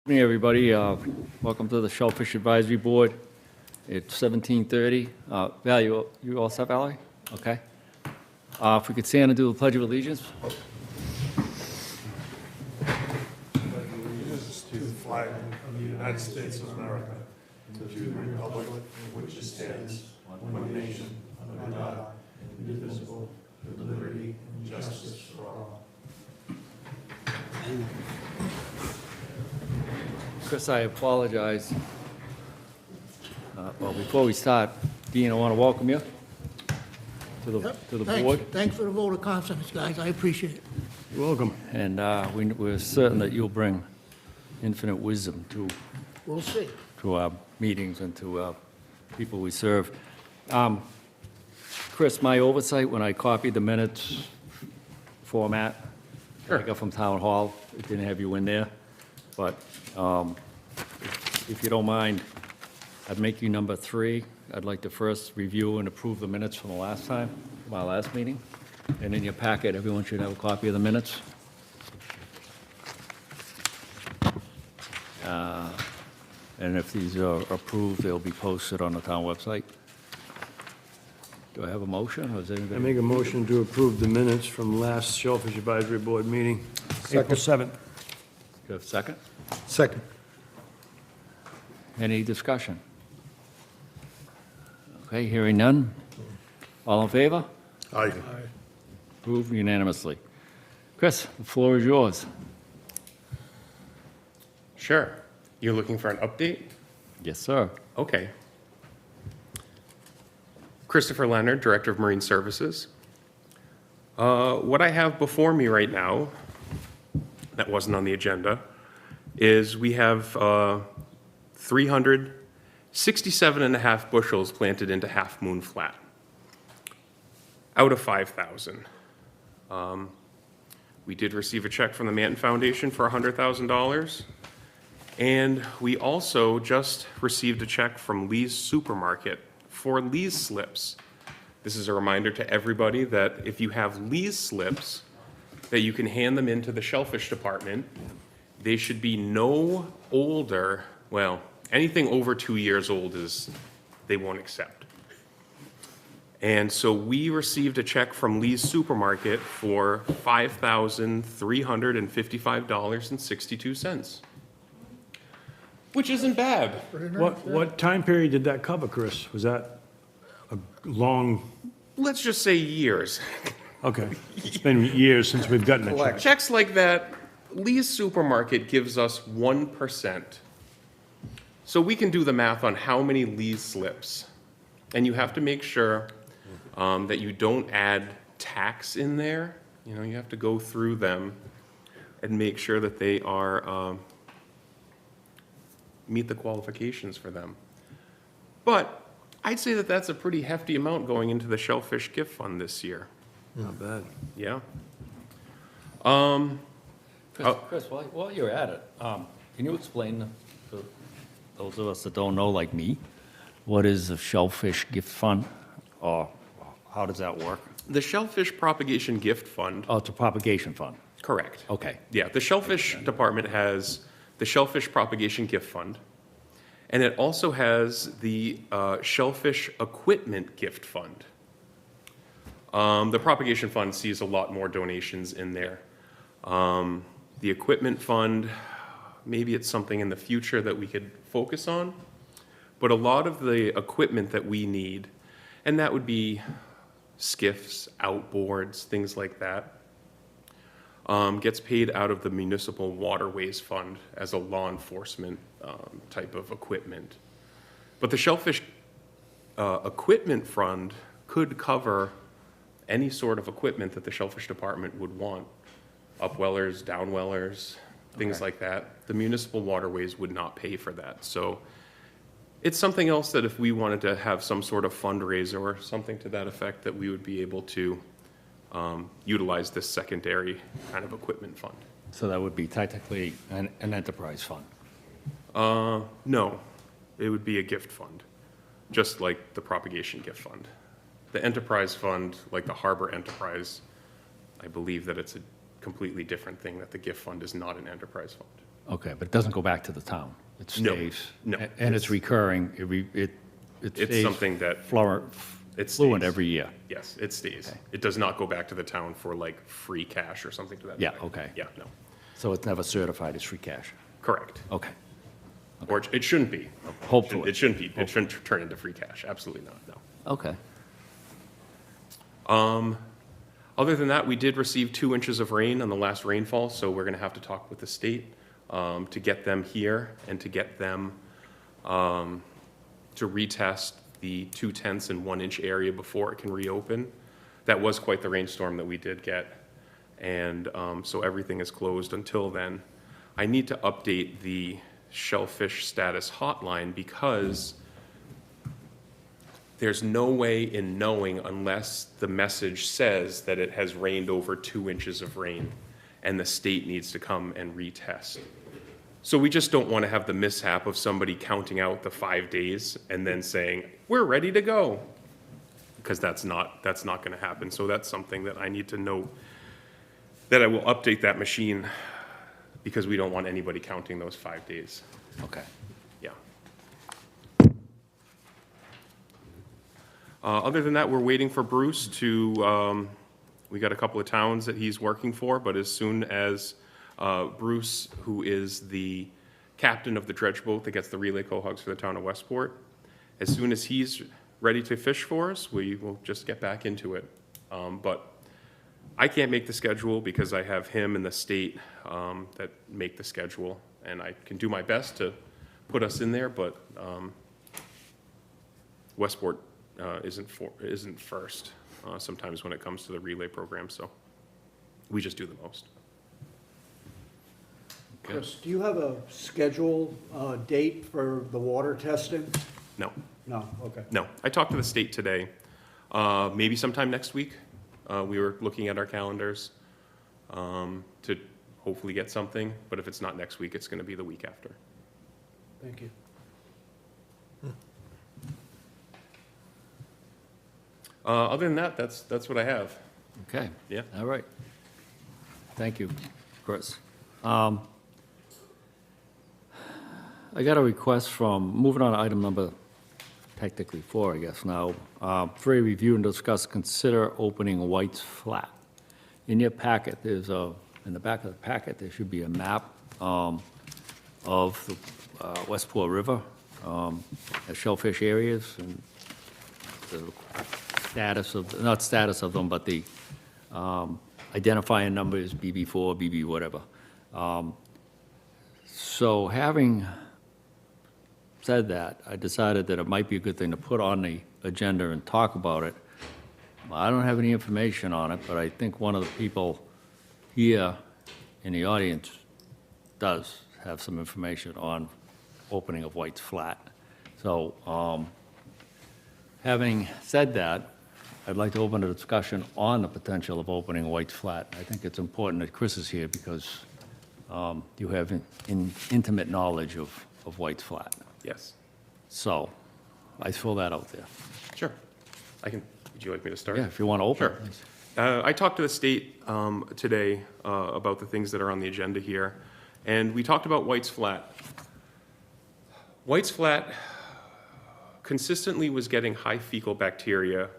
Hey, everybody. Welcome to the Shellfish Advisory Board. It's 17:30. Val, you all set, Valerie? Okay. If we could stand and do the Pledge of Allegiance. Allegiance to the flag of the United States of America, and to the republic for which it stands, one nation, under God, indivisible, with liberty and justice for all. Chris, I apologize. Well, before we start, Dean, I want to welcome you to the Thanks. board. Thanks for the vote of confidence, guys. I appreciate it. You're welcome. And we're certain that you'll bring infinite wisdom We'll see. to our meetings and to people we serve. Chris, my oversight when I copied the minutes format that I got from Town Hall, it didn't have you in there, but if you don't mind, I'd make you number 3. I'd like to first review and approve the minutes from the last time, from our last meeting. And in your packet, everyone should have a copy of the minutes. And if these are approved, they'll be posted on the town website. Do I have a motion, or is I anybody? make a motion to approve the minutes from last Shellfish Advisory Board meeting, April 7th. Do you have a second? Second. Any discussion? Okay, hearing none. All in favor? Aye. Approved unanimously. Chris, the floor is yours. Sure. You're looking for an update? Yes, sir. Okay. Christopher Leonard, Director of Marine Services. What I have before me right now, that wasn't on the agenda, is we have 367 and a half bushels planted into Half Moon Flat out of 5,000. We did receive a check from the Manton Foundation for $100,000. And we also just received a check from Lee's Supermarket for Lee's slips. This is a reminder to everybody that if you have Lee's slips, that you can hand them into the Shellfish Department. They should be no older, well, anything over 2 years old is, they won't accept. And so we received a check from Lee's Supermarket for $5,355.62. Which isn't bad. What time period did that cover, Chris? Was that a long, Let's just say years. okay, it's been years since we've gotten a check. Checks like that, Lee's Supermarket gives us 1%. So we can do the math on how many Lee's slips. And you have to make sure that you don't add tax in there. You know, you have to go through them and make sure that they are meet the qualifications for them. But I'd say that that's a pretty hefty amount going into the Shellfish Gift Fund this year. Not bad. Yeah. Chris, while you're at it, can you explain to those of us that don't know, like me, what is a Shellfish Gift Fund? Or how does that work? The Shellfish Propagation Gift Fund. Oh, it's a propagation fund. Correct. Okay. Yeah, the Shellfish Department has the Shellfish Propagation Gift Fund, and it also has the Shellfish Equipment Gift Fund. The Propagation Fund sees a lot more donations in there. The Equipment Fund, maybe it's something in the future that we could focus on, but a lot of the equipment that we need, and that would be skiffs, outboards, things like that, gets paid out of the Municipal Waterways Fund as a law enforcement type of equipment. But the Shellfish Equipment Fund could cover any sort of equipment that the Shellfish Department would want. Upwellers, downwellers, things like that. The municipal waterways would not pay for that. So it's something else that if we wanted to have some sort of fundraiser or something to that effect, that we would be able to utilize this secondary kind of equipment fund. So that would be technically an enterprise fund. No, it would be a gift fund, just like the propagation gift fund. The enterprise fund, like the harbor enterprise, I believe that it's a completely different thing, that the gift fund is not an enterprise fund. Okay, but it doesn't go back to the town? It No, stays? no. And it's recurring, it It's stays something that, it fluent stays. every year? Yes, it stays. Okay. It does not go back to the town for like free cash or something to that Yeah, effect. okay. Yeah, no, So it's never certified as free cash? correct. Okay, Or it shouldn't be. hopefully. It shouldn't be. It shouldn't turn into free cash. Absolutely not, no. Okay, Other than that, we did receive 2 inches of rain on the last rainfall, so we're gonna have to talk with the state to get them here and to get them to retest the 2/10 and 1 inch area before it can reopen. That was quite the rainstorm that we did get, and so everything is closed until then. I need to update the Shellfish status hotline because there's no way in knowing unless the message says that it has rained over 2 inches of rain and the state needs to come and retest. So we just don't want to have the mishap of somebody counting out the 5 days and then saying, we're ready to go. Because that's not going to happen. So that's something that I need to note, that I will update that machine because we don't want anybody counting those 5 days. okay. Yeah. Other than that, we're waiting for Bruce to, we got a couple of towns that he's working for, but as soon as Bruce, who is the captain of the dredge boat that gets the relay cohogs for the town of Westport, as soon as he's ready to fish for us, we will just get back into it. But I can't make the schedule because I have him and the state that make the schedule, and I can do my best to put us in there, but Westport isn't first sometimes when it comes to the relay program, so we just do the most. Chris, do you have a schedule, date for the water testing? No, No, okay. no. I talked to the state today, maybe sometime next week. We were looking at our calendars to hopefully get something, but if it's not next week, it's going to be the week after. Thank you. Other than that, that's what I have. Okay. Yeah. All right. Thank you, Chris. I got a request from, moving on to item number, technically 4, I guess now. For a review and discuss, consider opening White's Flat. In your packet, there's a, in the back of the packet, there should be a map of the Westport River, the shellfish areas, and the status of, not status of them, but the identifying numbers, BB4, BB whatever. So having said that, I decided that it might be a good thing to put on the agenda and talk about it. I don't have any information on it, but I think one of the people here in the audience does have some information on opening of White's Flat. So, having said that, I'd like to open a discussion on the potential of opening White's Flat. I think it's important that Chris is here because you have intimate knowledge of White's Flat. Yes. So, I throw that out there. Sure. I can, would you like me to start? Yeah, if you want to open. Sure. I talked to the state today about the things that are on the agenda here, and we talked about White's Flat. White's Flat consistently was getting high fecal bacteria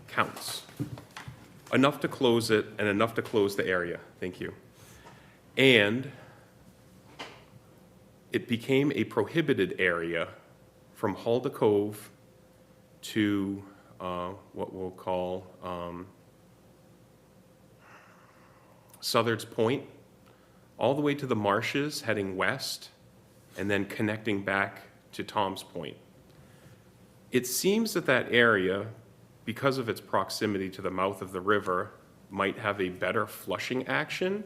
counts, enough to close it and enough to close the area. Thank you. And it became a prohibited area from Halda Cove to what we'll call Southard's Point, all the way to the marshes heading west, and then connecting back to Tom's Point. It seems that that area, because of its proximity to the mouth of the river, might have a better flushing action.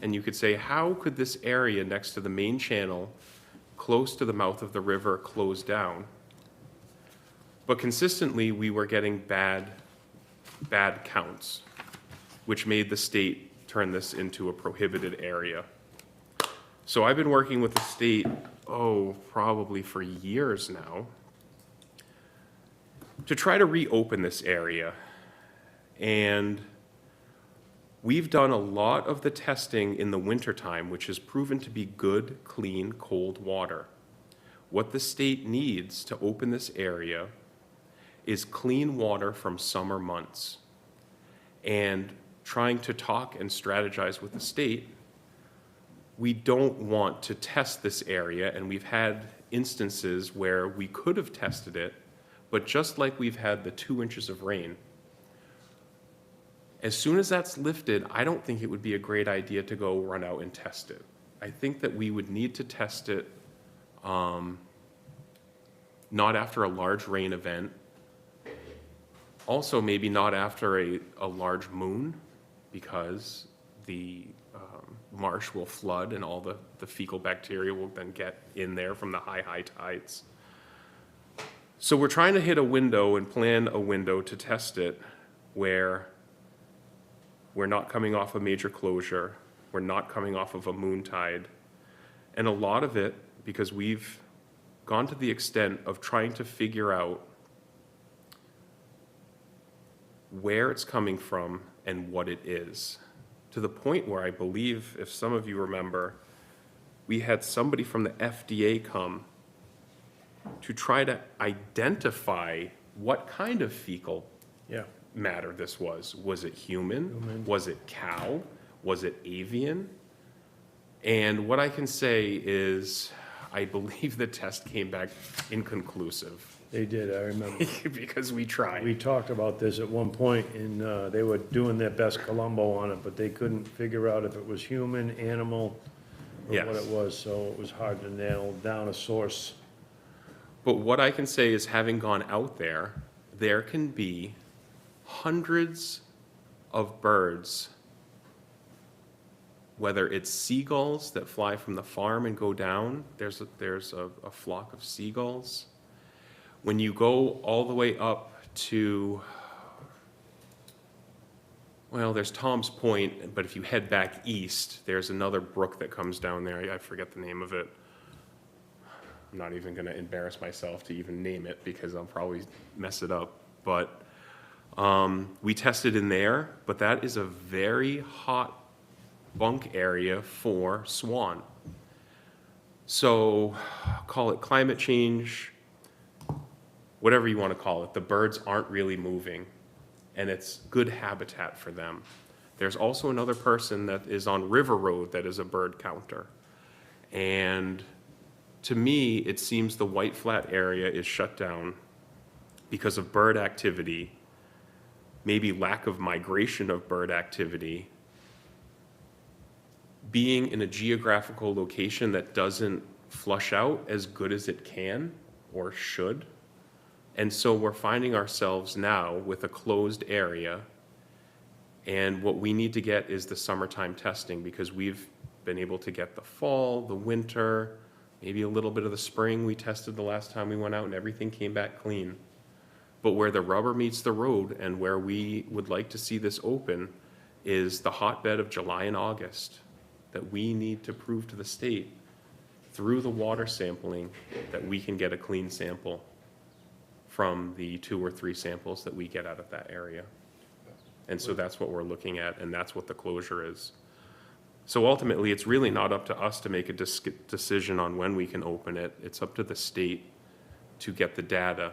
And you could say, how could this area next to the main channel, close to the mouth of the river, close down? But consistently, we were getting bad counts, which made the state turn this into a prohibited area. So I've been working with the state, probably for years now, to try to reopen this area. And We've done a lot of the testing in the wintertime, which has proven to be good, clean, cold water. What the state needs to open this area is clean water from summer months. And trying to talk and strategize with the state, we don't want to test this area, and we've had instances where we could have tested it, but just like we've had the 2 inches of rain, as soon as that's lifted, I don't think it would be a great idea to go run out and test it. I think that we would need to test it not after a large rain event. Also, maybe not after a large moon, because the marsh will flood and all the fecal bacteria will then get in there from the high tides. So we're trying to hit a window and plan a window to test it where we're not coming off a major closure, we're not coming off of a moon tide. And a lot of it, because we've gone to the extent of trying to figure out where it's coming from and what it is, to the point where I believe, if some of you remember, we had somebody from the FDA come to try to identify what kind of fecal Yeah. matter this was. Was it human? Was it cow? Was it avian? And what I can say is, I believe the test came back inconclusive. They did, I remember. Because we tried. We talked about this at one point, and they were doing their best Columbo on it, but they couldn't figure out if it was human, animal, or Yes. what it was, so it was hard to nail down a source. But what I can say is, having gone out there, there can be hundreds of birds, whether it's seagulls that fly from the farm and go down. There's a flock of seagulls. When you go all the way up to, well, there's Tom's Point, but if you head back east, there's another brook that comes down there. I forget the name of it. I'm not even going to embarrass myself to even name it because I'll probably mess it up. But we tested in there, but that is a very hot bunk area for swan. So call it climate change, whatever you want to call it. The birds aren't really moving, and it's good habitat for them. There's also another person that is on River Road that is a bird counter. And to me, it seems the White Flat area is shut down because of bird activity, maybe lack of migration of bird activity, being in a geographical location that doesn't flush out as good as it can or should. And so we're finding ourselves now with a closed area, and what we need to get is the summertime testing, because we've been able to get the fall, the winter, maybe a little bit of the spring. We tested the last time we went out and everything came back clean. But where the rubber meets the road and where we would like to see this open is the hotbed of July and August, that we need to prove to the state through the water sampling that we can get a clean sample from the 2 or 3 samples that we get out of that area. And so that's what we're looking at, and that's what the closure is. So ultimately, it's really not up to us to make a decision on when we can open it. It's up to the state to get the data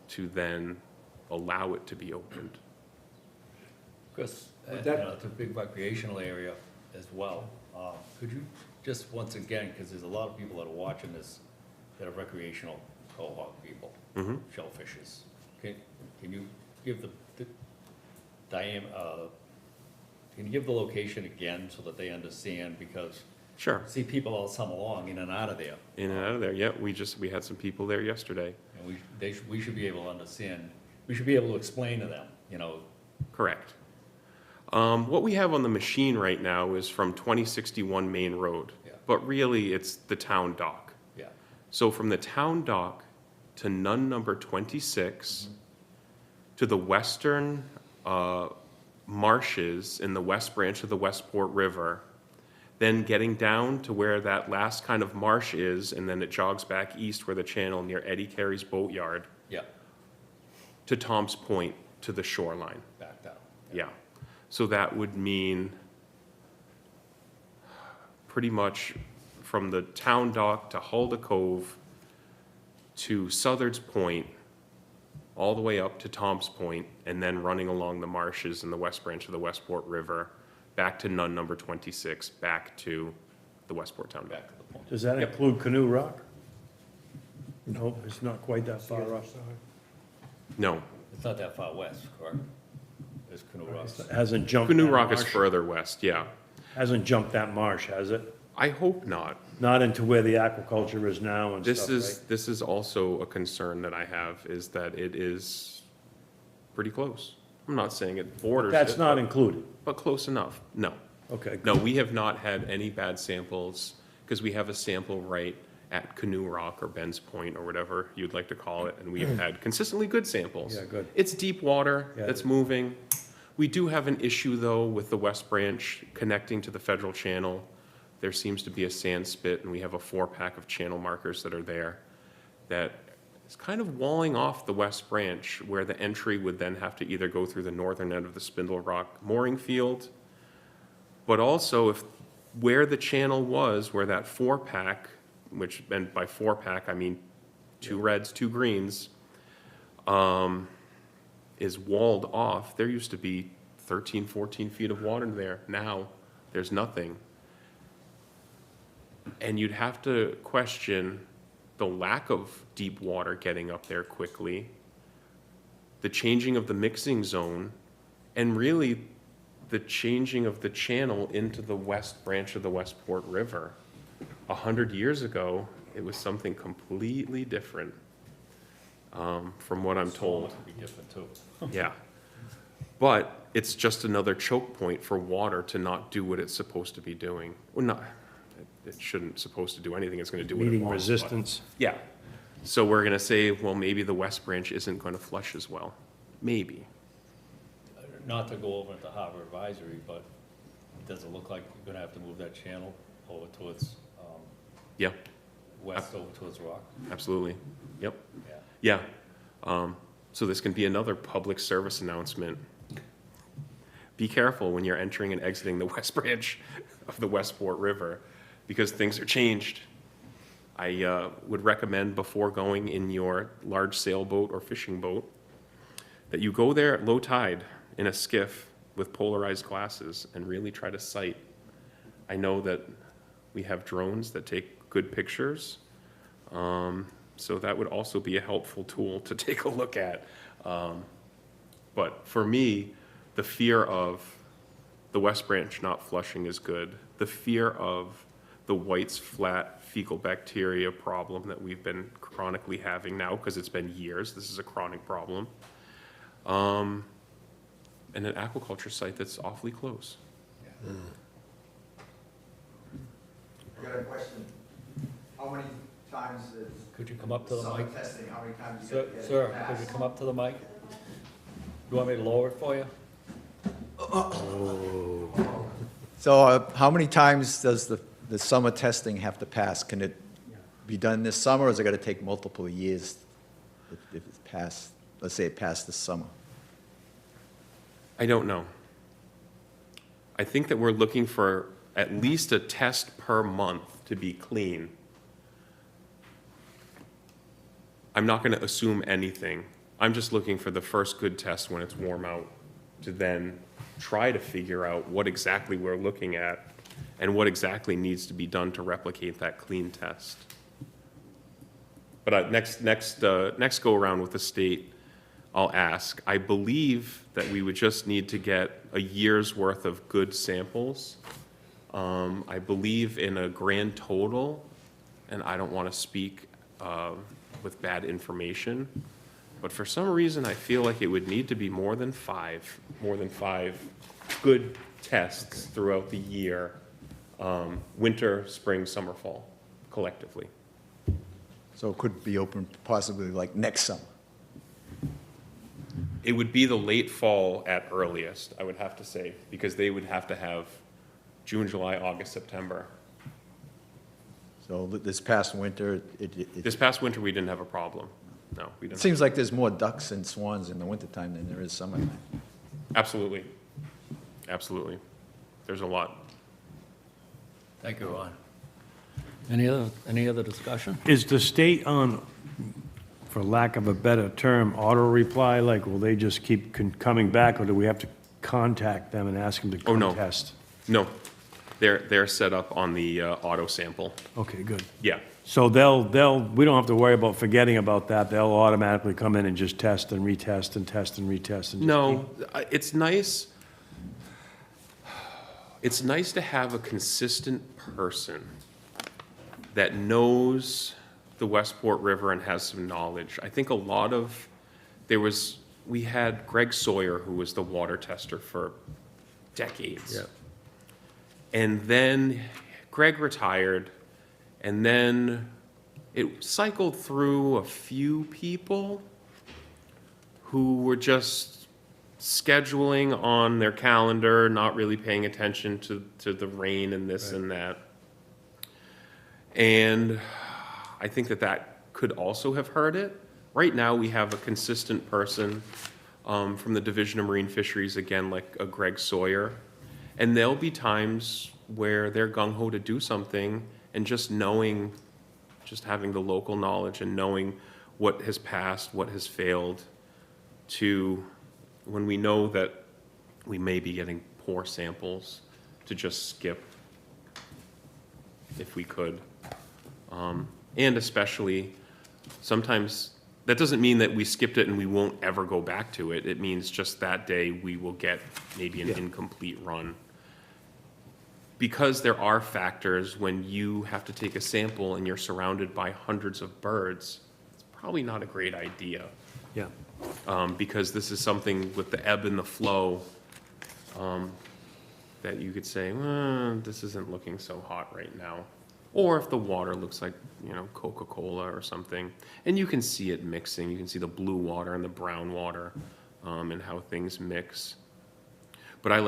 to then allow it to be opened. Chris, Would you that- know, it's a big recreational area as well. Could you just, once again, because there's a lot of people that are watching this that are recreational cohort people, shellfishes. Can you give the can you give the location again so that they understand? Because Sure. I see people all summer long in and out of there, In and out of there, yeah, we had some people there yesterday. and we should be able to understand. We should be able to explain to them, you know. Correct. What we have on the machine right now is from 2061 Main Road, Yeah. but really it's the town dock. Yeah. So from the town dock to Nun number 26, to the western marshes in the west branch of the Westport River, then getting down to where that last kind of marsh is, and then it jogs back east where the channel near Eddie Carey's boatyard, Yeah. to Tom's Point, to the shoreline. Back down. Yeah. So that would mean pretty much from the town dock to Hulda Cove to Southard's Point, all the way up to Tom's Point, and then running along the marshes in the west branch of the Westport River, back to Nun number 26, back to the Westport Town Dock. Back to the point. Does that Yep. include Canoe Rock? Nope, it's not quite that far up. No, It's not that far west, correct? There's Canoe Rock. Hasn't jumped Canoe that Rock is marsh. further west, yeah. Hasn't jumped that marsh, has it? I hope not. Not into where the aquaculture is now and This stuff, is, right? this is also a concern that I have, is that it is pretty close. I'm not saying it borders it. That's not but- included. But close enough, no. Okay, No, we have not had any bad samples, because we have a sample right at Canoe Rock or Ben's Point or whatever you'd like to call it, and we have had consistently good samples. Yeah, good. It's deep water Yeah, that's it is. moving. We do have an issue, though, with the West Branch connecting to the federal channel. There seems to be a sand spit, and we have a 4-pack of channel markers that are there that is kind of walling off the West Branch, where the entry would then have to either go through the northern end of the Spindle Rock mooring field, but also if where the channel was, where that 4-pack, which, and by 4-pack, I mean 2 reds, 2 greens, is walled off, there used to be 13, 14 feet of water there. Now, there's nothing. And you'd have to question the lack of deep water getting up there quickly, the changing of the mixing zone, and really the changing of the channel into the west branch of the Westport River. 100 years ago, it was something completely different, from what I'm told. Would be different too. Yeah. But it's just another choke point for water to not do what it's supposed to be doing. Well, not, it shouldn't supposed to do anything, it's gonna do what it meeting wants. but- resistance. Yeah. So we're gonna say, well, maybe the West Branch isn't gonna flush as well. Maybe. Not to go over into harbor advisory, but does it look like you're gonna have to move that channel over towards, Yeah, west over towards Rock? absolutely. Yep. Yeah. Yeah. So this can be another public service announcement. Be careful when you're entering and exiting the West Branch of the Westport River, because things are changed. I would recommend before going in your large sailboat or fishing boat, that you go there at low tide in a skiff with polarized glasses and really try to sight. I know that we have drones that take good pictures, so that would also be a helpful tool to take a look at. But for me, the fear of the West Branch not flushing is good. The fear of the White's flat fecal bacteria problem that we've been chronically having now, because it's been years, this is a chronic problem. And an aquaculture site that's awfully close. I got a question. How many times is Could you come up to the summer mic? testing, how many times you Sir, gotta get it sir, could passed? you come up to the mic? You want me to lower it for you? So how many times does the summer testing have to pass? Can it be done this summer, or is it gonna take multiple years if it's passed, let's say it passed this summer? I don't know. I think that we're looking for at least a test per month to be clean. I'm not going to assume anything. I'm just looking for the first good test when it's warm out to then try to figure out what exactly we're looking at and what exactly needs to be done to replicate that clean test. But next go around with the state, I'll ask. I believe that we would just need to get a year's worth of good samples. I believe in a grand total, and I don't want to speak with bad information, but for some reason, I feel like it would need to be more than five good tests throughout the year, winter, spring, summer, fall, collectively. So it could be open possibly like next summer? It would be the late fall at earliest, I would have to say, because they would have to have June, July, August, September. So this past winter, This past winter, we didn't have a problem. No, we it didn't. seems like there's more ducks and swans in the wintertime than there is summertime. Absolutely. Absolutely. There's a lot. Thank you, Ron. Any other discussion? Is the state on, for lack of a better term, auto reply? Like, will they just keep coming back, or do we have to contact them and ask them to Oh, come no. test? No, they're set up on the auto sample. Okay, good. Yeah. So we don't have to worry about forgetting about that. They'll automatically come in and just test and retest and test and retest and just No, it's nice. It's nice to have a consistent person that knows the Westport River and has some knowledge. I think a lot of, we had Greg Sawyer, who was the water tester for decades. Yeah. And then Greg retired, and then it cycled through a few people who were just scheduling on their calendar, not really paying attention to the rain and this and that. And I think that could also have hurt it. Right now, we have a consistent person from the Division of Marine Fisheries, again, like a Greg Sawyer. And there'll be times where they're gung-ho to do something, and just knowing, just having the local knowledge and knowing what has passed, what has failed, to when we know that we may be getting poor samples, to just skip if we could. And especially, sometimes, that doesn't mean that we skipped it and we won't ever go back to it. It means just that day we will get maybe an incomplete run. Because there are factors when you have to take a sample and you're surrounded by hundreds of birds, it's probably not a great idea. Yeah. Because this is something with the ebb and the flow, that you could say, this isn't looking so hot right now. Or if the water looks like, Coca-Cola or something, and you can see it mixing, you can see the blue water and the brown water, and how things mix. But I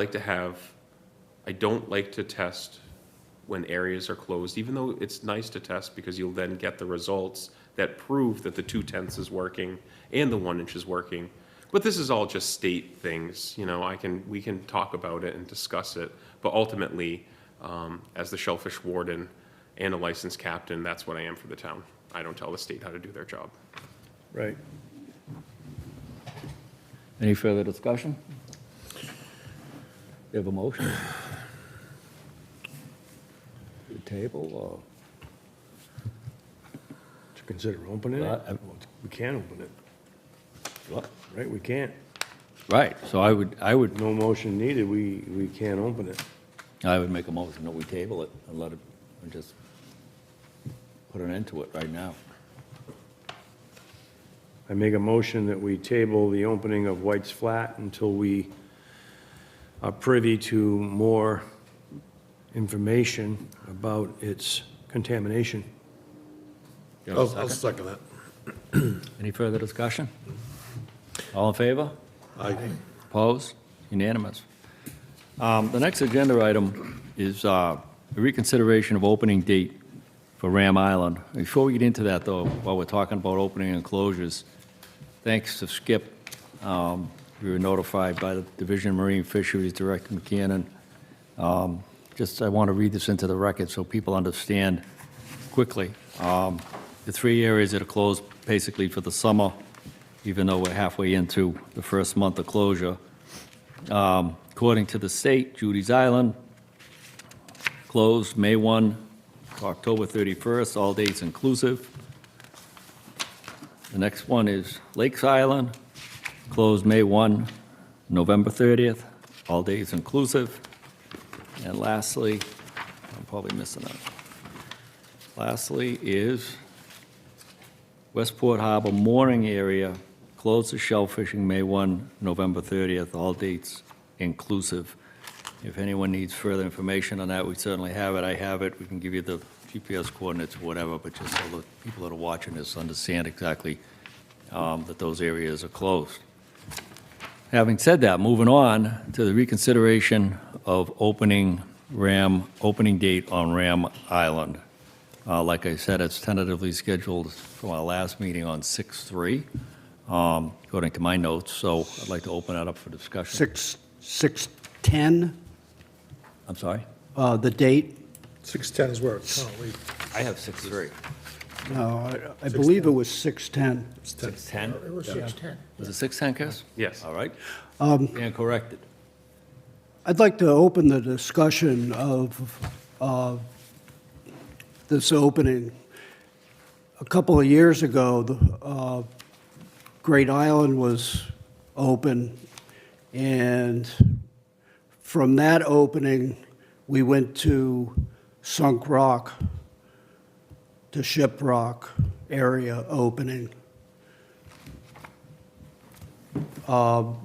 don't like to test when areas are closed, even though it's nice to test because you'll then get the results that prove that the 2/10 is working and the 1 inch is working. But this is all just state things, we can talk about it and discuss it, but ultimately, as the shellfish warden and a licensed captain, that's what I am for the town. I don't tell the state how to do their job. Right. Any further discussion? You have a motion? The table, or? To consider opening Uh, it? We can't open it, What? right? We can't. Right, so I would No motion needed. We can't open it. make a motion that we table it and let it, and just put an end to it right now. I make a motion that we table the opening of White's Flat until we are privy to more information about its contamination. You have a I'll second? second that. Any further discussion? All in favor? Aye. Opposed? Unanimous. The next agenda item is a reconsideration of opening date for Ram Island. Before we get into that, though, while we're talking about opening and closures, thanks to Skip, we were notified by the Division of Marine Fisheries Director McKinnon. I want to read this into the record so people understand quickly. The 3 areas that are closed basically for the summer, even though we're halfway into the first month of closure. According to the state, Judy's Island closed May 1 to October 31st, all dates inclusive. The next one is Lakes Island, closed May 1, November 30th, all days inclusive. And lastly, I'm probably missing it. Lastly is Westport Harbor mooring area, closed to shell fishing May 1, November 30th, all dates inclusive. If anyone needs further information on that, we certainly have it. I have it. We can give you the GPS coordinates or whatever, but just so the people that are watching this understand exactly that those areas are closed. Having said that, moving on to the reconsideration of opening date on Ram Island. Like I said, it's tentatively scheduled from our last meeting on 6/3, according to my notes, so I'd like to open that up for discussion. 6 6/10, I'm sorry? the date? 6/10 is where it's currently. I have 6/3. No, I believe it was 6/10. 6/10? It was 6:10. Was it 6/10, Chris? Yes. All right. And corrected. I'd like to open the discussion of this opening. A couple of years ago, the Great Island was open, and from that opening, we went to Sunk Rock, to Shiprock area opening.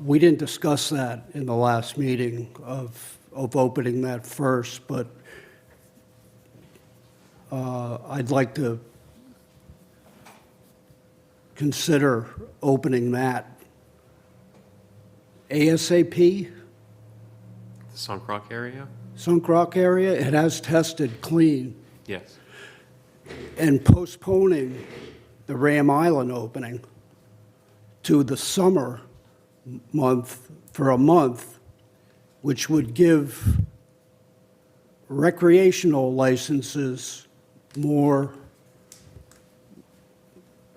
We didn't discuss that in the last meeting of opening that first, but I'd like to consider opening that ASAP. The Sunk Rock area? Sunk Rock area, it has tested clean, Yes. and postponing the Ram Island opening to the summer month for a month, which would give recreational licenses more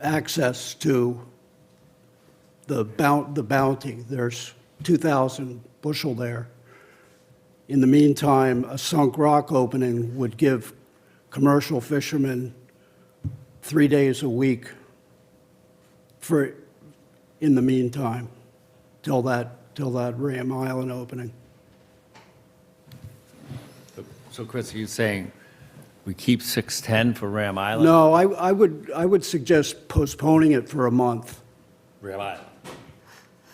access to the bounty. There's 2,000 bushel there. In the meantime, a Sunk Rock opening would give commercial fishermen 3 days a week in the meantime, till that Ram Island opening. So Chris, are you saying we keep 6/10 for Ram Island? No, I would suggest postponing it for a month. Ram Island.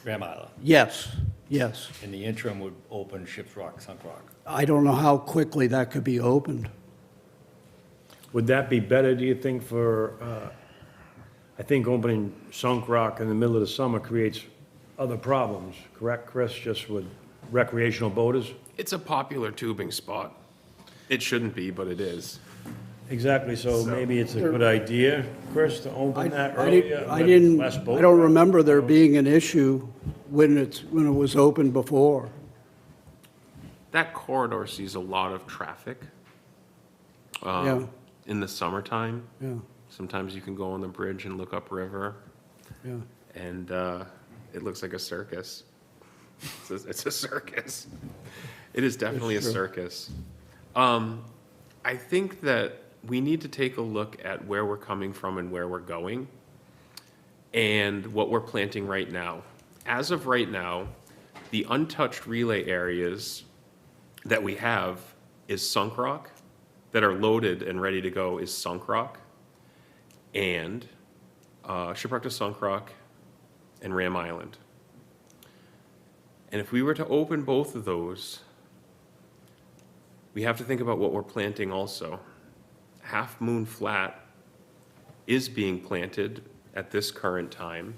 Ram Island. Yes, yes. In the interim would open Ships Rock, Sunk Rock. I don't know how quickly that could be opened. Would that be better, do you think, for, I think opening Sunk Rock in the middle of the summer creates other problems, correct, Chris, just with recreational boaters? It's a popular tubing spot. It shouldn't be, but it is. Exactly, so maybe it's a good idea, Chris, to open that I earlier? didn't, less boat I don't traffic? remember there being an issue when it was open before. That corridor sees a lot of traffic Yeah, in the summertime. yeah, Sometimes you can go on the bridge and look upriver, yeah. and it looks like a circus. It's a circus. It is definitely a It's true. circus. I think that we need to take a look at where we're coming from and where we're going, and what we're planting right now. As of right now, the untouched relay areas that we have is Sunk Rock, that are loaded and ready to go is Sunk Rock, and Shiprock to Sunk Rock, and Ram Island. And if we were to open both of those, we have to think about what we're planting also. Half Moon Flat is being planted at this current time.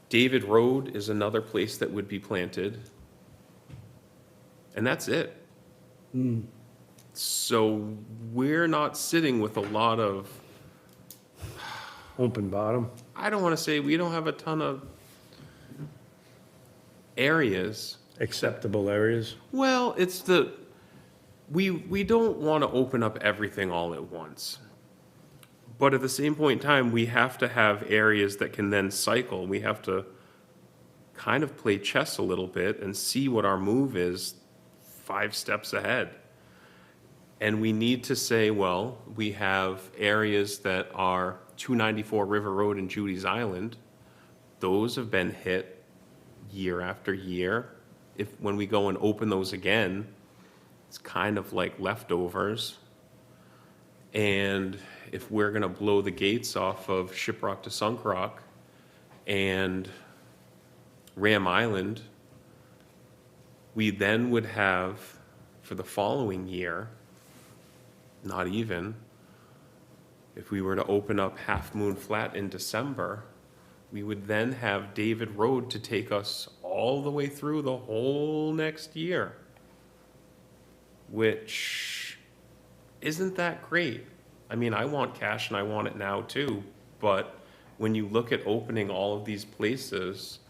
David Road is another place that would be planted. And that's it. So we're not sitting with a lot of, Open bottom? I don't want to say we don't have a ton of areas. Acceptable areas? Well, it's we don't want to open up everything all at once. But at the same point in time, we have to have areas that can then cycle. We have to kind of play chess a little bit and see what our move is 5 steps ahead. And we need to say, well, we have areas that are 294 River Road and Judy's Island. Those have been hit year after year. When we go and open those again, it's kind of like leftovers. And if we're gonna blow the gates off of Shiprock to Sunk Rock and Ram Island, we then would have, for the following year, not even, if we were to open up Half Moon Flat in December, we would then have David Road to take us all the way through the whole next year, which isn't that great. I mean, I want cash and I want it now too, but when you look at opening all of these places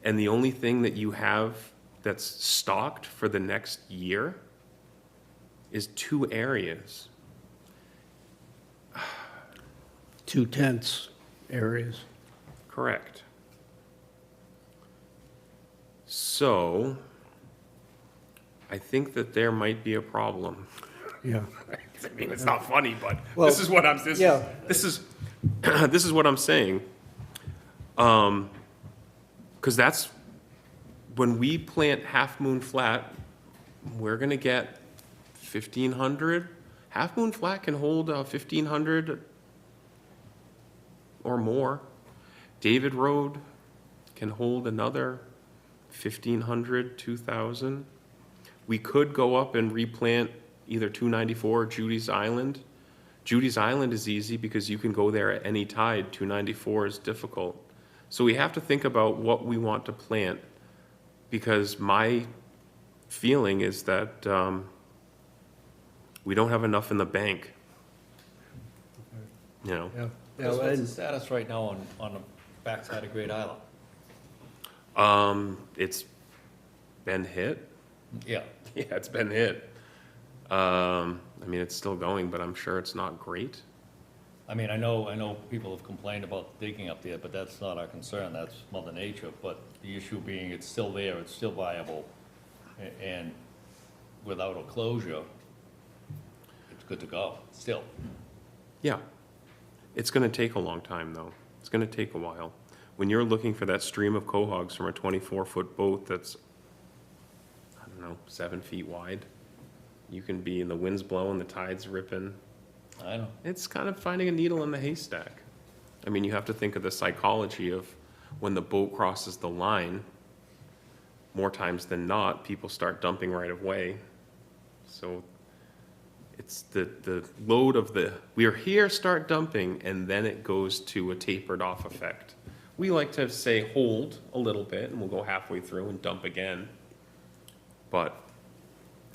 and the only thing that you have that's stocked for the next year is 2 areas. 2/10 areas. Correct. So, I think that there might be a problem. Yeah. I mean, it's not funny, but Well, this is what I'm, yeah. this is, this is what I'm saying. Because that's, when we plant Half Moon Flat, we're gonna get 1,500. Half Moon Flat can hold 1,500 or more. David Road can hold another 1,500, 2,000. We could go up and replant either 294 or Judy's Island. Judy's Island is easy because you can go there at any tide. 294 is difficult. So we have to think about what we want to plant, because my feeling is that we don't have enough in the bank. You know? Yeah. Chris, what's the status right now on the backside of Great Island? It's been hit. Yeah, Yeah, it's been hit. I mean, it's still going, but I'm sure it's not great. I mean, I know people have complained about digging up there, but that's not our concern, that's Mother Nature. But the issue being, it's still there, it's still viable, and without a closure, it's good to go, still. Yeah. It's gonna take a long time, though. It's gonna take a while. When you're looking for that stream of quahogs from a 24-foot boat that's, I don't know, 7 feet wide, you can be, and the wind's blowing, the tide's ripping. I know. It's kind of finding a needle in the haystack. I mean, you have to think of the psychology of when the boat crosses the line, more times than not, people start dumping right away. So it's the load of the, we're here, start dumping, and then it goes to a tapered off effect. We like to say hold a little bit, and we'll go halfway through and dump again. But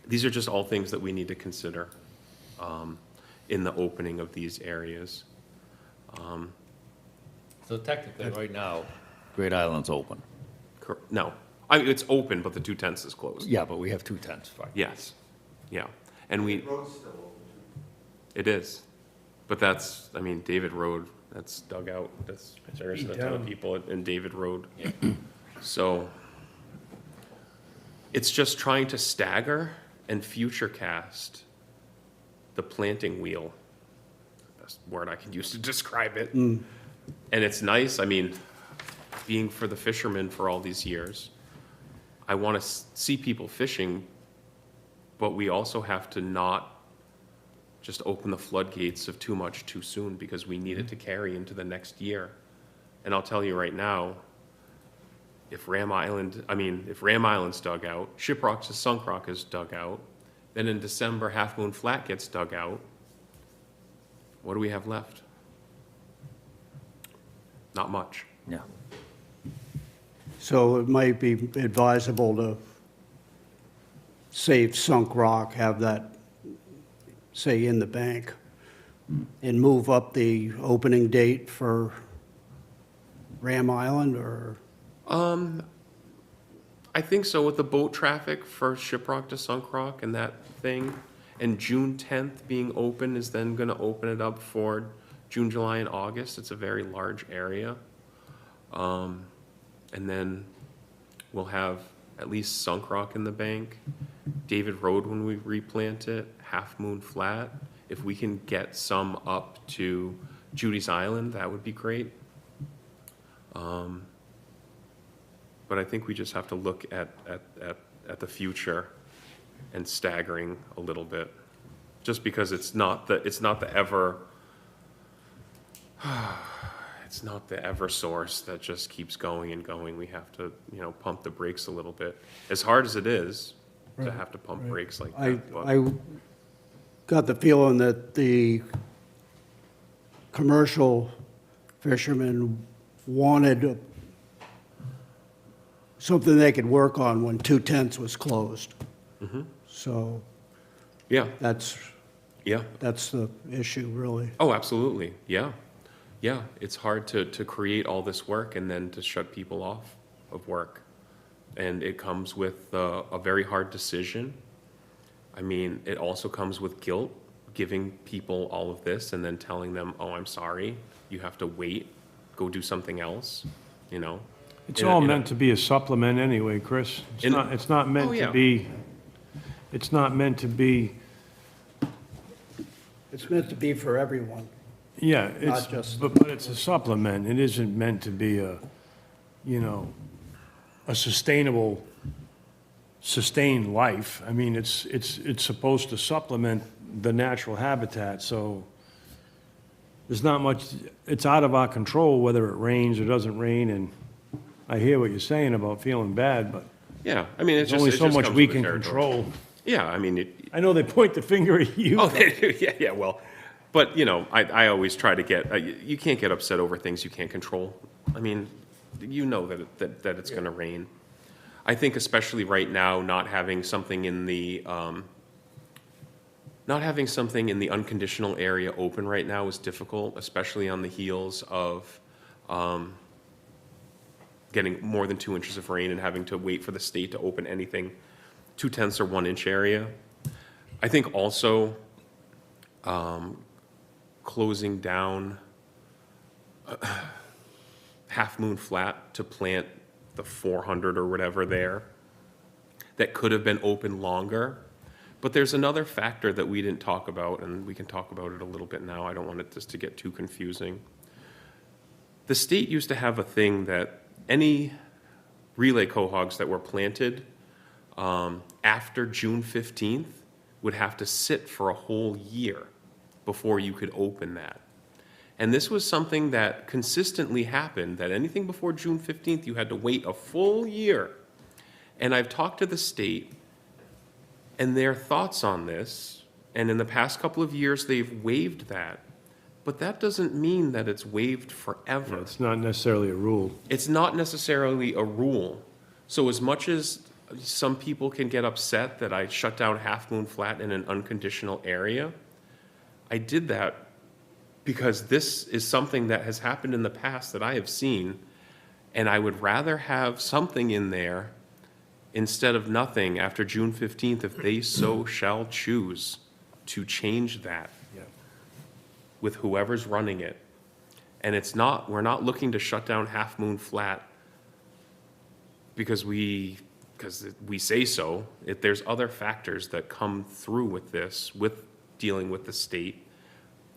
these are just all things that we need to consider in the opening of these areas. So technically, right now, Great Island's open. No, I mean, it's open, but the 2/10 is closed. Yeah, but we have 2 tents, fine. Yes, yeah, and we. It is, but that's, I mean, David Road, that's dug out, there isn't a ton of people in David Road. So, it's just trying to stagger and future cast the planting wheel. Best word I can use to describe it. And it's nice, I mean, being for the fishermen for all these years, I want to see people fishing, but we also have to not just open the floodgates of too much too soon, because we need it to carry into the next year. And I'll tell you right now, if Ram Island's dug out, Shiprock to Sunk Rock is dug out, then in December, Half Moon Flat gets dug out, what do we have left? Not much. Yeah. So it might be advisable to save Sunk Rock, have that, say, in the bank, and move up the opening date for Ram Island, or? I think so, with the boat traffic for Shiprock to Sunk Rock and that thing, and June 10th being open is then gonna open it up for June, July, and August. It's a very large area. And then we'll have at least Sunk Rock in the bank, David Road when we replant it, Half Moon Flat. If we can get some up to Judy's Island, that would be great. But I think we just have to look at the future and staggering a little bit, just because it's not the ever source that just keeps going and going. We have to, pump the brakes a little bit. As hard as it is to have to pump brakes like that. But I got the feeling that the commercial fishermen wanted something they could work on when 2/10 was closed. So yeah, that's yeah. the issue, really. Oh, absolutely. Yeah. Yeah. It's hard to create all this work and then to shut people off of work. and it comes with a very hard decision. I mean, it also comes with guilt, giving people all of this and then telling them, oh, I'm sorry, you have to wait, go do something else, you know? It's all meant to be a supplement anyway, Chris. It's not meant Oh, to yeah. be, it's not meant to be, It's meant to be for everyone. yeah, Not it's, just- but it's a supplement. It isn't meant to be a, you know, a sustainable, sustained life. I mean, it's supposed to supplement the natural habitat, so there's not much, it's out of our control whether it rains or doesn't rain, and I hear what you're saying about feeling bad, but Yeah, I mean, it's there's just. only it so just much comes we with the can territory. control. Yeah, I mean, I know they point the finger at you. oh, they do, yeah, well, but, you know, I always try to get, you can't get upset over things you can't control. I mean, you know that it's gonna rain. I think especially right now, not having something in the unconditional area open right now is difficult, especially on the heels of getting more than 2 inches of rain and having to wait for the state to open anything 0.2 or 1 inch area. I think also closing down Half Moon Flat to plant the 400 or whatever there that could have been open longer. But there's another factor that we didn't talk about, and we can talk about it a little bit now. I don't want it just to get too confusing. The state used to have a thing that any relay cohogs that were planted after June 15th would have to sit for a whole year before you could open that. And this was something that consistently happened, that anything before June 15th, you had to wait a full year. And I've talked to the state and their thoughts on this, and in the past couple of years, they've waived that. But that doesn't mean that it's waived forever. It's not necessarily a rule. It's not necessarily a rule. So as much as some people can get upset that I shut down Half Moon Flat in an unconditional area, I did that because this is something that has happened in the past that I have seen, and I would rather have something in there instead of nothing after June 15th if they so shall choose to change that with whoever's running it. And we're not looking to shut down Half Moon Flat because we say so. There's other factors that come through with this, with dealing with the state,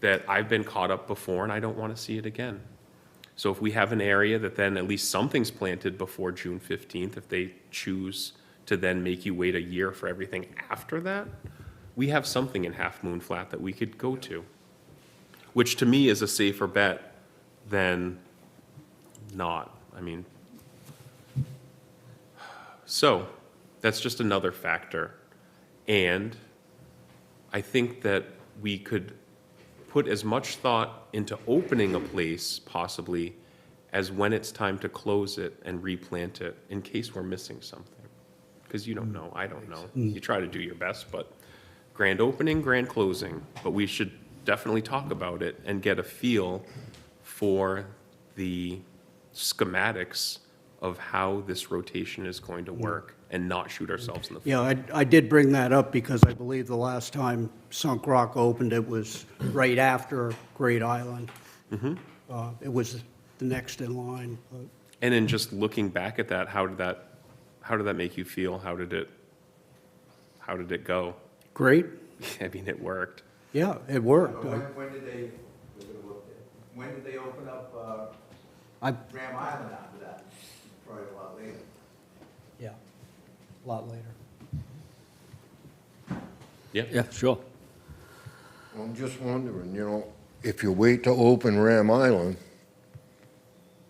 that I've been caught up before and I don't want to see it again. So if we have an area that then at least something's planted before June 15th, if they choose to then make you wait a year for everything after that, we have something in Half Moon Flat that we could go to, which to me is a safer bet than not. I mean, so that's just another factor. And I think that we could put as much thought into opening a place possibly as when it's time to close it and replant it in case we're missing something. Because you don't know, I don't know. You try to do your best, but grand opening, grand closing. But we should definitely talk about it and get a feel for the schematics of how this rotation is going to work and not shoot ourselves in the foot. Yeah, I did bring that up because I believe the last time Sunk Rock opened, it was right after Great Island. It was the next in line. But And in just looking back at that, how did that make you feel? How did it go? Great, I mean, it worked. yeah, it worked. When did they open up Ram Island after that? Probably a lot later. Yeah, a lot later. Yeah, sure. I'm just wondering, if you wait to open Ram Island,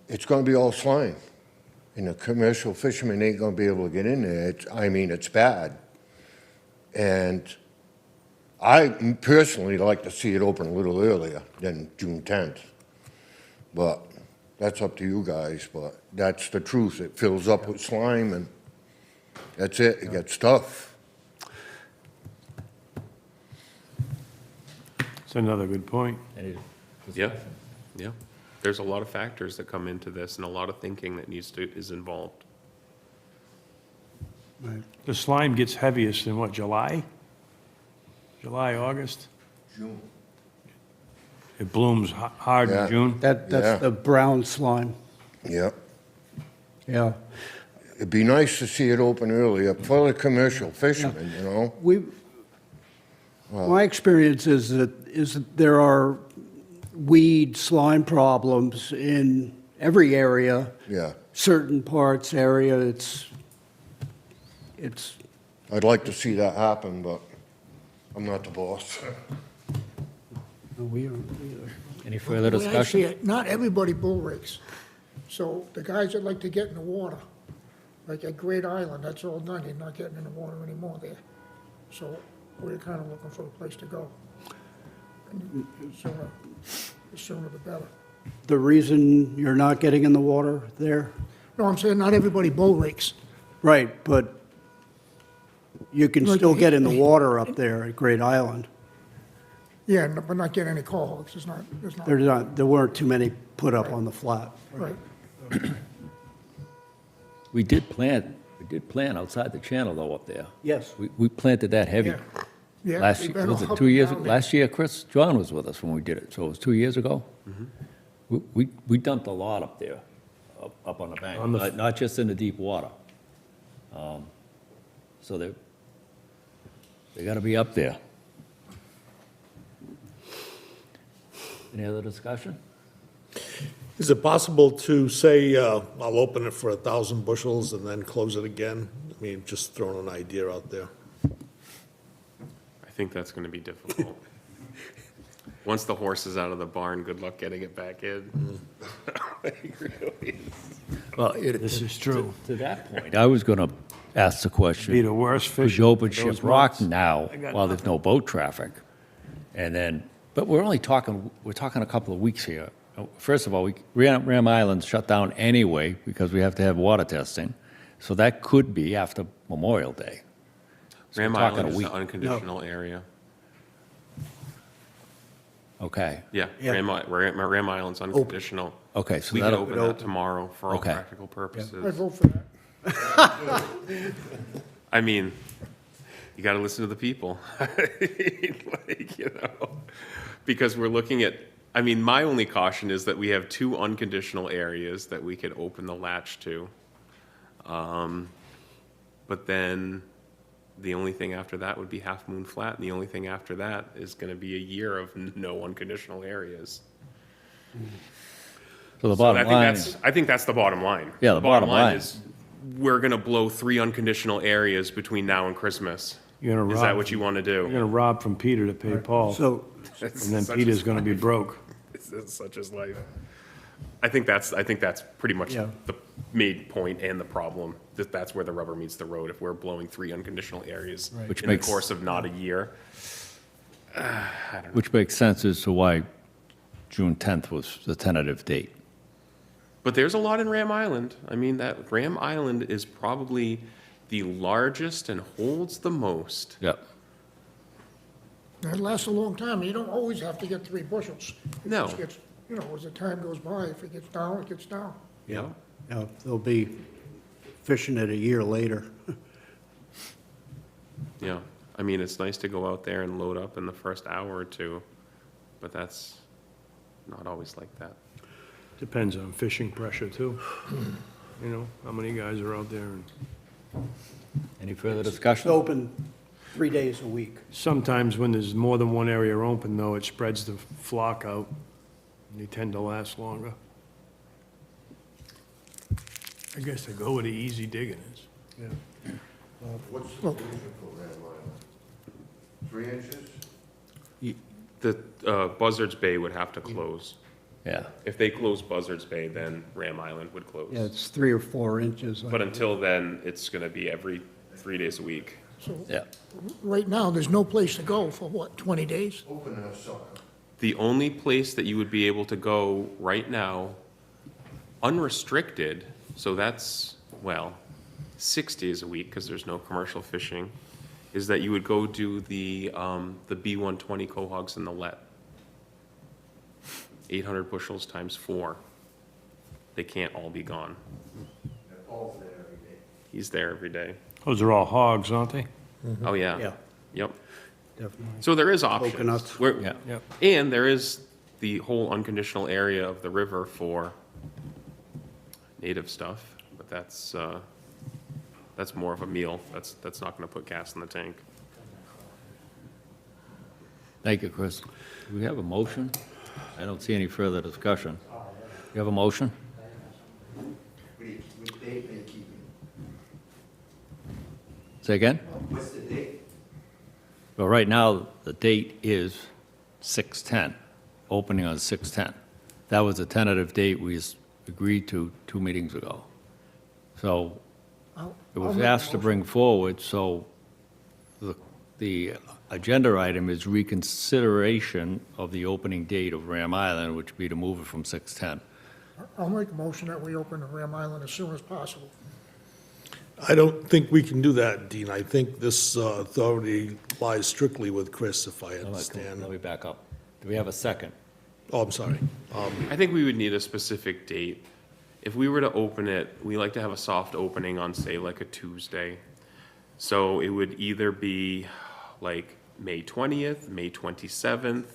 it's gonna be all slime. And the commercial fishermen ain't gonna be able to get in there. It's bad. And I personally like to see it open a little earlier than June 10th. But that's up to you guys, but that's the truth. It fills up with slime and that's it. It gets tough. It's another good point. Any Yeah, yeah. There's a lot of factors that come into this and a lot of thinking that is involved. Right. The slime gets heaviest in what, July? July, August? June. It blooms hard Yeah. in June? Yeah. That's the brown slime, Yeah. yeah. It'd be nice to see it open earlier for the commercial fishermen, you know? My experience is that there are weed slime problems in every area. Yeah. Certain parts area, it's, I'd like to see that happen, but I'm not the boss. we are, Any further The way I see discussion? it, not everybody bull rigs. So the guys that like to get in the water, like at Great Island, that's all done, you're not getting in the water anymore there. So we're kind of looking for a place to go. And the sooner the better. the reason you're not getting in the water there? No, I'm saying not everybody bull rigs. Right, but you can Like- still get in the water up there at Great Island. Yeah, but not get any call hogs, there's not, There weren't too many put up on the flat. right. We did plant outside the channel though up there. Yes. We planted that heavy. Yeah. Yeah, Last they've year, been was it up 2 and years, down there. last year, Chris, John was with us when we did it, so it was 2 years ago? We dumped a lot up there, up on the bank, On the- not just in the deep water. So they gotta be up there. Any other discussion? Is it possible to say, I'll open it for 1,000 bushels and then close it again? I mean, just throwing an idea out there. I think that's gonna be difficult. Once the horse is out of the barn, good luck getting it back in. It really is. Well, This is true. To that point, I was gonna ask the question. Be the worst Could fish. you open those Ship Rock months. now I got while there's no boat traffic? And then, but we're talking a couple of weeks here. First of all, Ram Island's shut down anyway because we have to have water testing. So that could be after Memorial Day. So we're Ram talking Island a is week. an unconditional area. Okay, Yeah, Yeah. Ram Island's unconditional. okay, so We can that'll, open that tomorrow for all Okay. practical I purposes. vote for that. I mean, you gotta listen to the people. Like, you know, because we're looking at, I mean, my only caution is that we have two unconditional areas that we could open the latch to. But then the only thing after that would be Half Moon Flat, and the only thing after that is gonna be a year of no unconditional areas. so the So bottom line, I think that's the bottom line. Yeah, the bottom line. is, we're gonna blow 3 unconditional areas between now and Christmas. You're gonna Is that rob- what you wanna You're do? gonna rob from Peter to pay Paul, So, and then Such Peter's is gonna be life. broke. It's such as life. I think that's pretty much Yeah. the main point and the problem, that's where the rubber meets the road. If we're blowing 3 unconditional areas Which in the makes- course of not a year. which makes sense as to why June 10th was the tentative date. But there's a lot in Ram Island. I mean, that Ram Island is probably the largest and holds the most. Yep. It lasts a long time, you don't always have to get 3 bushels. It No. just gets, you know, as the time goes by, if it gets down, it gets down. yeah, they'll be fishing it a year later. Yeah, I mean, it's nice to go out there and load up in the first hour or two, but that's not always like that. Depends on fishing pressure too. You know, how many guys are out there and Any further It's discussion? open 3 days a week. sometimes when there's more than one area open though, it spreads the flock out. And they tend to last longer. I guess they go where the easy digging is. Yeah. What's the condition for Ram Island? 3 inches? The Buzzards Bay would have to close. Yeah. If they close Buzzards Bay, then Ram Island would close. Yeah, it's 3 or 4 inches. But until then, it's gonna be every 3 days a week. So, Yeah. right now, there's no place to go for what, 20 days? Open that sucker. The only place that you would be able to go right now, unrestricted, so that's, well, 6 days a week, because there's no commercial fishing, is that you would go do the B-120 cohogs in the Let. 800 bushels times 4. They can't all be gone. Paul's there every day. He's there every day. Those are all hogs, aren't they? Oh, yeah. Yeah, Yep. definitely. So there is options. Coconuts. We're- Yeah. Yep. And there is the whole unconditional area of the river for native stuff, but that's more of a meal. That's not gonna put gas in the tank. Thank you, Chris. Do we have a motion? I don't see any further discussion. You have a motion? Which date they keeping? Say again? What's the date? Well, right now, the date is 6/10, opening on 6/10. That was a tentative date we agreed to 2 meetings ago. So it was I'll make a asked to bring forward, so the agenda item is reconsideration of the opening date of Ram Island, which would be to move it from 6/10. I'll make a motion that we open the Ram Island as soon as possible. I don't think we can do that, Dean. I think this authority lies strictly with Chris, if I understand. Let me back up. Do we have a second? Oh, I'm sorry. I think we would need a specific date. If we were to open it, we like to have a soft opening on, say, like a Tuesday. So it would either be like May 20th, May 27th,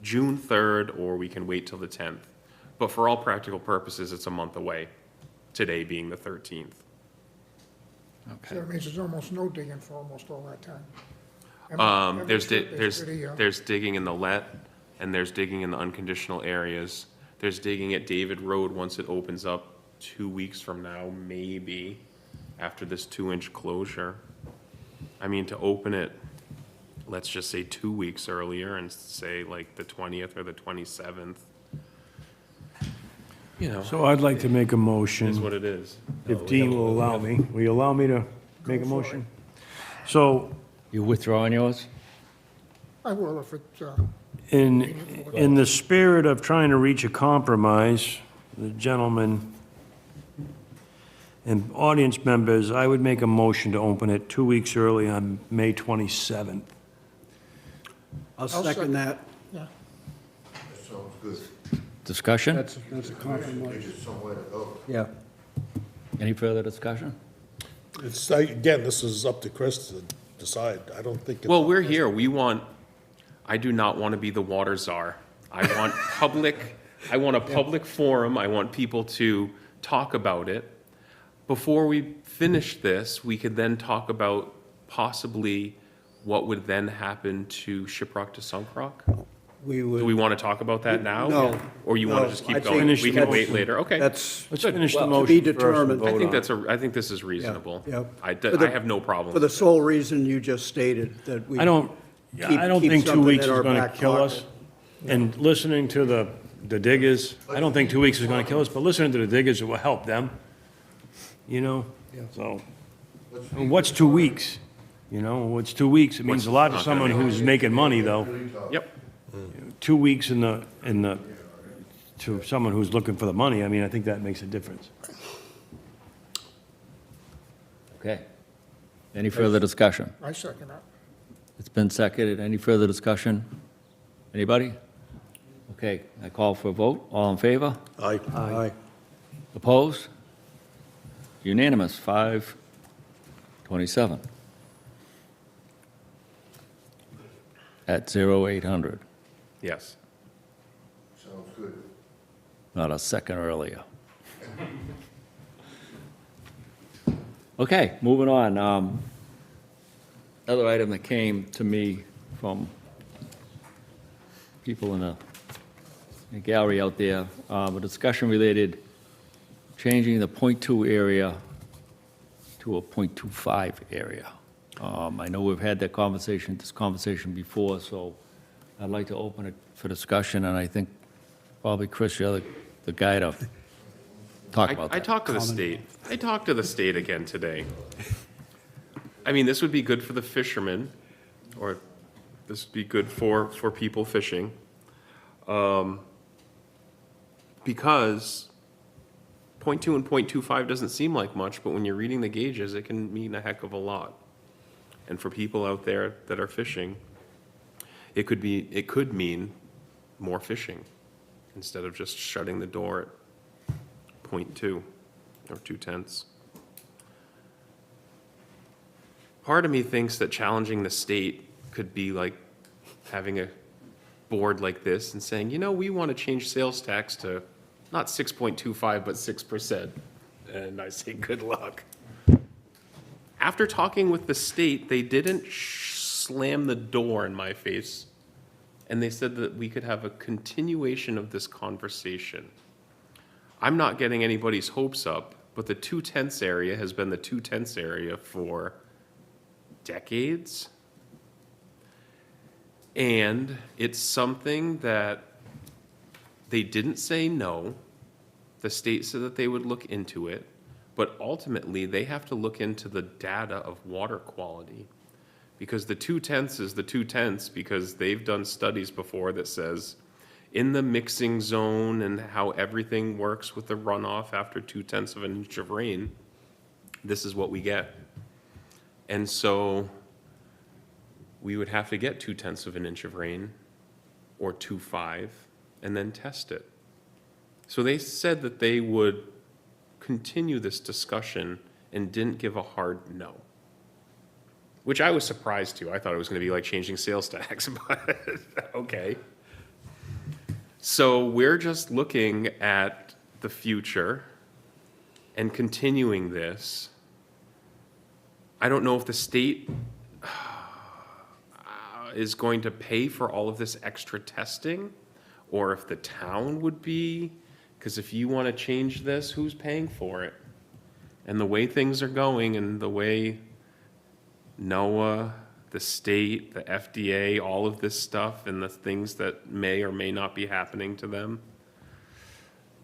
June 3rd, or we can wait till the 10th. But for all practical purposes, it's a month away, today being the 13th. So that means there's almost no digging for almost all that time. Every There's, trip is pretty, there's digging in the let, and there's digging in the unconditional areas. There's digging at David Road once it opens up 2 weeks from now, maybe, after this 2-inch closure. I mean, to open it, let's just say 2 weeks earlier and say like the 20th or the 27th. You know, So I'd like to make a it is motion, what it is. if Dean will allow me. Will you allow me to make a motion? So You withdrawing yours? I will if it, in the spirit of trying to reach a compromise, the gentleman and audience members, I would make a motion to open it 2 weeks early on May 27th. I'll second. second that. yeah. That sounds good. Discussion? That's a compromise. There's somewhere to go. Yeah. Any further discussion? It's, again, this is up to Chris to decide. I don't think. it's- Well, we're here. I do not want to be the water czar. I want I want a public forum. I want people to talk about it. Before we finish this, we could then talk about possibly what would then happen to Shiprock to Sunk Rock. We Do we would, want to talk about that now? No. Or you want No, to just I keep think going? finish We the can wait motion. later. Okay. that's, Let's Good. finish the Well, to be motion first and determined. vote I think on it. I think this is reasonable. yeah. I For the- have no problem. for the with it. sole reason you just stated, that we. I don't keep think 2 something weeks in is our gonna back kill us. pocket. And listening to the diggers, I don't think 2 weeks is gonna kill us, but listening to the diggers, it will help them, you know? So, and what's 2 weeks? You know, what's 2 weeks? It means a lot to What's not gonna someone make who's making money, though. Yep. 2 weeks to someone who's looking for the money, I mean, I think that makes a difference. Okay. Any further discussion? I second that. It's been seconded. Any further discussion? Anybody? Okay, I call for a vote. All in favor? Aye. Opposed? Unanimous, 527. At 0800, Yes. Sounds good. not a second earlier. Okay, moving on. Another item that came to me from people in the gallery out there, a discussion related changing the .2 area to a .25 area. I know we've had this conversation before, so I'd like to open it for discussion, and I think probably, Chris, you're the guy to talk about I that. talked to the state. I talked to the state again today. I mean, this would be good for the fishermen, or this would be good for people fishing. Because .2 and .25 doesn't seem like much, but when you're reading the gauges, it can mean a heck of a lot. And for people out there that are fishing, it could mean more fishing instead of just shutting the door at .2 or 0.2. part of me thinks that challenging the state could be like having a board like this and saying, you know, we want to change sales tax to not 6.25, but 6%. And I say, good luck. After talking with the state, they didn't slam the door in my face. And they said that we could have a continuation of this conversation. I'm not getting anybody's hopes up, but the 2/10 area has been the 2/10 area for decades. And it's something that they didn't say no. The state said that they would look into it, but ultimately they have to look into the data of water quality. Because the 2/10 is the 2/10 because they've done studies before that says in the mixing zone and how everything works with the runoff after 2/10 of an inch of rain, this is what we get. And so we would have to get 2/10 of an inch of rain or 2.5 and then test it. So they said that they would continue this discussion and didn't give a hard no, which I was surprised to. I thought it was going to be like changing sales tax, but okay. So we're just looking at the future and continuing this. I don't know if the state is going to pay for all of this extra testing, or if the town would be, because if you want to change this, who's paying for it? And the way things are going and the way NOAA, the state, the FDA, all of this stuff and the things that may or may not be happening to them,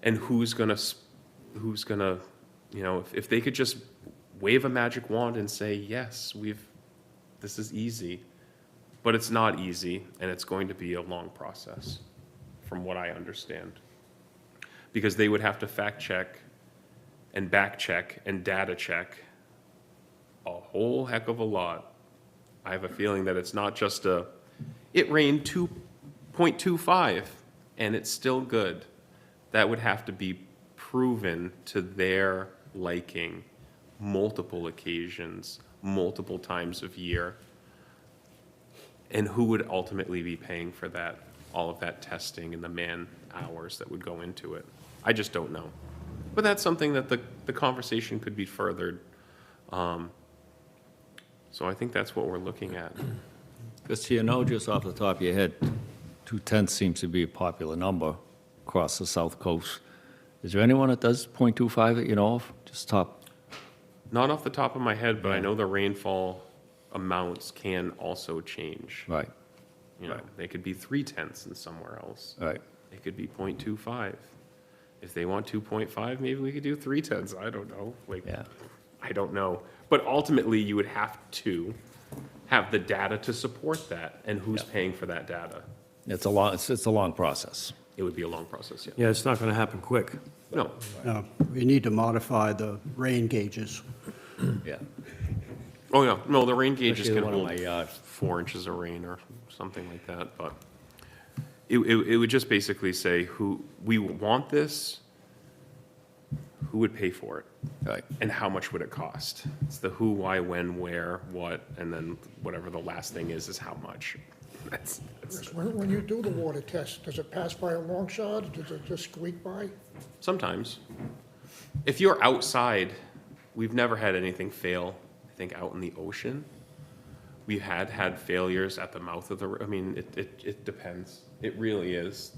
and who's gonna, you know, if they could just wave a magic wand and say, yes, this is easy. But it's not easy, and it's going to be a long process, from what I understand. Because they would have to fact check and back check and data check a whole heck of a lot. I have a feeling that it's not just it rained 2.25 and it's still good. That would have to be proven to their liking multiple occasions, multiple times of year. And who would ultimately be paying for that, all of that testing and the man hours that would go into it? I just don't know. But that's something that the conversation could be furthered. So I think that's what we're looking at. Because you know, just off the top of your head, 2/10 seems to be a popular number across the south coast. Is there anyone that does .25 that you know of? Just top, Not off the top of my head, but I know the rainfall amounts can also change. right, You know, they could be 3/10 and somewhere else. right. It could be .25. If they want 2.5, maybe we could do 3/10. I don't know. Like, Yeah. I don't know. But ultimately, you would have to have the data to support that, and who's paying for that data? It's a long process. It would be a long process, yeah. Yeah, it's not going to happen quick. No, No, we need to modify the rain gauges. Yeah. oh yeah, no, the rain gauges Especially can the one in hold my yard. 4 inches of rain or something like that, but it would just basically say who, we want this, who would pay for it? Right. And how much would it cost? It's the who, why, when, where, what, and then whatever the last thing is how much. That's When you do the water test, does it pass by a long shot, or does it just squeak by? sometimes. If you're outside, we've never had anything fail, I think, out in the ocean. We had failures at the mouth of I mean, it depends. It really is.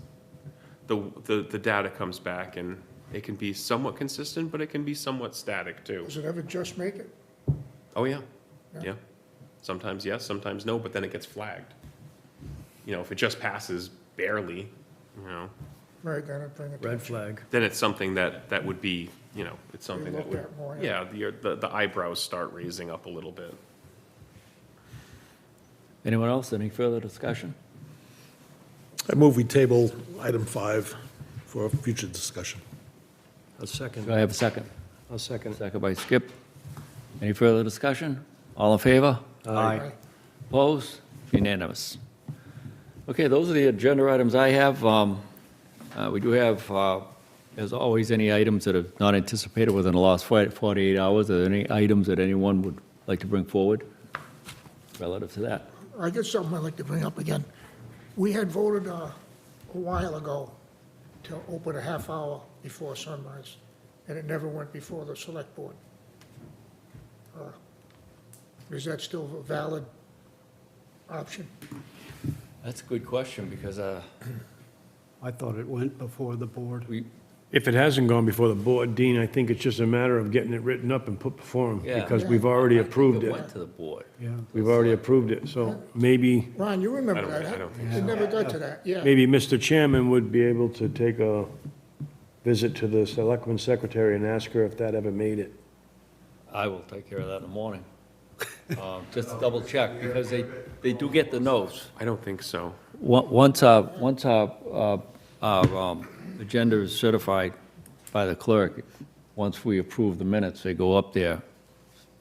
The data comes back and it can be somewhat consistent, but it can be somewhat static too. Does it ever just make it? Oh, yeah. Yeah. Yeah. Sometimes yes, sometimes no, but then it gets flagged. You know, if it just passes barely, you know, Right, then it bring it. Red flag. then it's something that would be, you know, it's something that look would, at more, yeah, the eyebrows start raising up a little bit. Anyone else? Any further discussion? I move we table item 5 for future discussion. A second. Do I have a second? A second. Second by Skip. Any further discussion? All in favor? Aye. Opposed? Unanimous. Okay, those are the agenda items I have. We do have, as always, any items that are not anticipated within the last 48 hours. Are there any items that anyone would like to bring forward? relative to that. I got something I'd like to bring up again. We had voted a while ago to open a half hour before sunrise, and it never went before the select board. Is that still a valid option? That's a good question, because I thought it went before the board. If it hasn't gone before the board, Dean, I think it's just a matter of getting it written up and put before them, Yeah. because we've already approved It it. went to the board. Yeah. We've already approved it, so maybe, Ron, you remember I that, huh? don't think It never got to that, yeah. maybe Mr. Chairman would be able to take a visit to the selectman's secretary and ask her if that ever made it. I will take care of that in the morning. Just to double check, because they do get the notes. I don't think so. Once our agenda is certified by the clerk, once we approve the minutes, they go up there.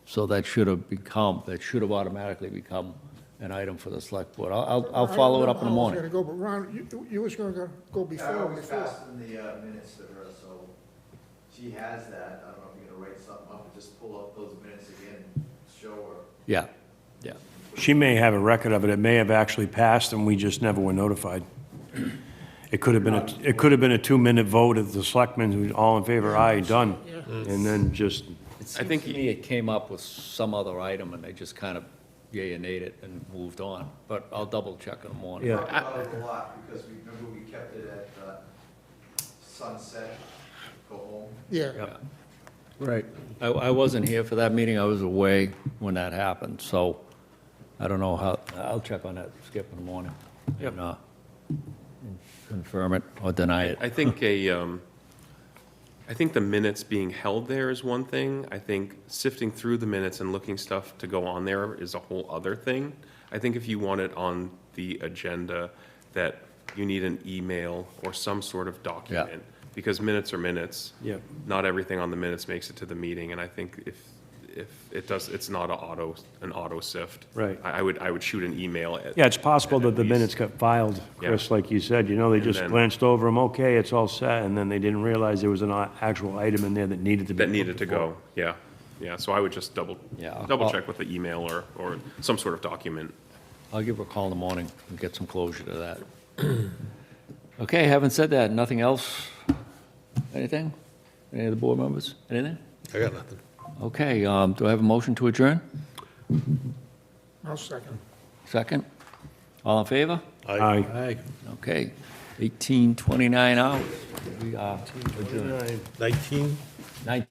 So that should have automatically become an item for the select board. I'll follow it up in the morning. I don't know how it's gonna go, but Ron, you was gonna go Yeah, I before. always passed in the minutes to her, so she has that. I don't know if you're gonna write something up and just pull up those minutes again and show her. Yeah, yeah. She may have a record of it, it may have actually passed and we just never were notified. It could have been a 2-minute vote of the selectmen, who's all in favor, aye, done. And then just, It seems to me it came up with some other item, and they just kind of yay and nayed it and moved on. But I'll double check in the morning. Yeah. Talked about it a lot, because we, remember we kept it at sunset, go home. Yeah, Yeah. Right. I wasn't here for that meeting, I was away when that happened, so I don't know how, I'll check on that, Skip, in the morning. Yep. And confirm it or deny it. I think I think the minutes being held there is one thing. I think sifting through the minutes and looking stuff to go on there is a whole other thing. I think if you want it on the agenda, that you need an email or some sort of document. Because minutes are minutes. Yep. Not everything on the minutes makes it to the meeting, and I think if it does, it's not an auto sift. Right. I would shoot an email at. yeah, it's possible that the At least. minutes got filed, Chris, like you said, they And just then- glanced over them, okay, it's all set, and then they didn't realize there was an actual item in there that needed to be. That needed to go, yeah. Yeah, so I would just double Yeah. check with the email or some sort of document. I'll give her a call in the morning and get some closure to that. Okay, having said that, nothing else? Anything? Any of the board members? Anything? I got nothing. Okay, do I have a motion to adjourn? I'll second. Second? All in favor? Aye. Okay, 18:29 hours. We are adjourned. 19? 19.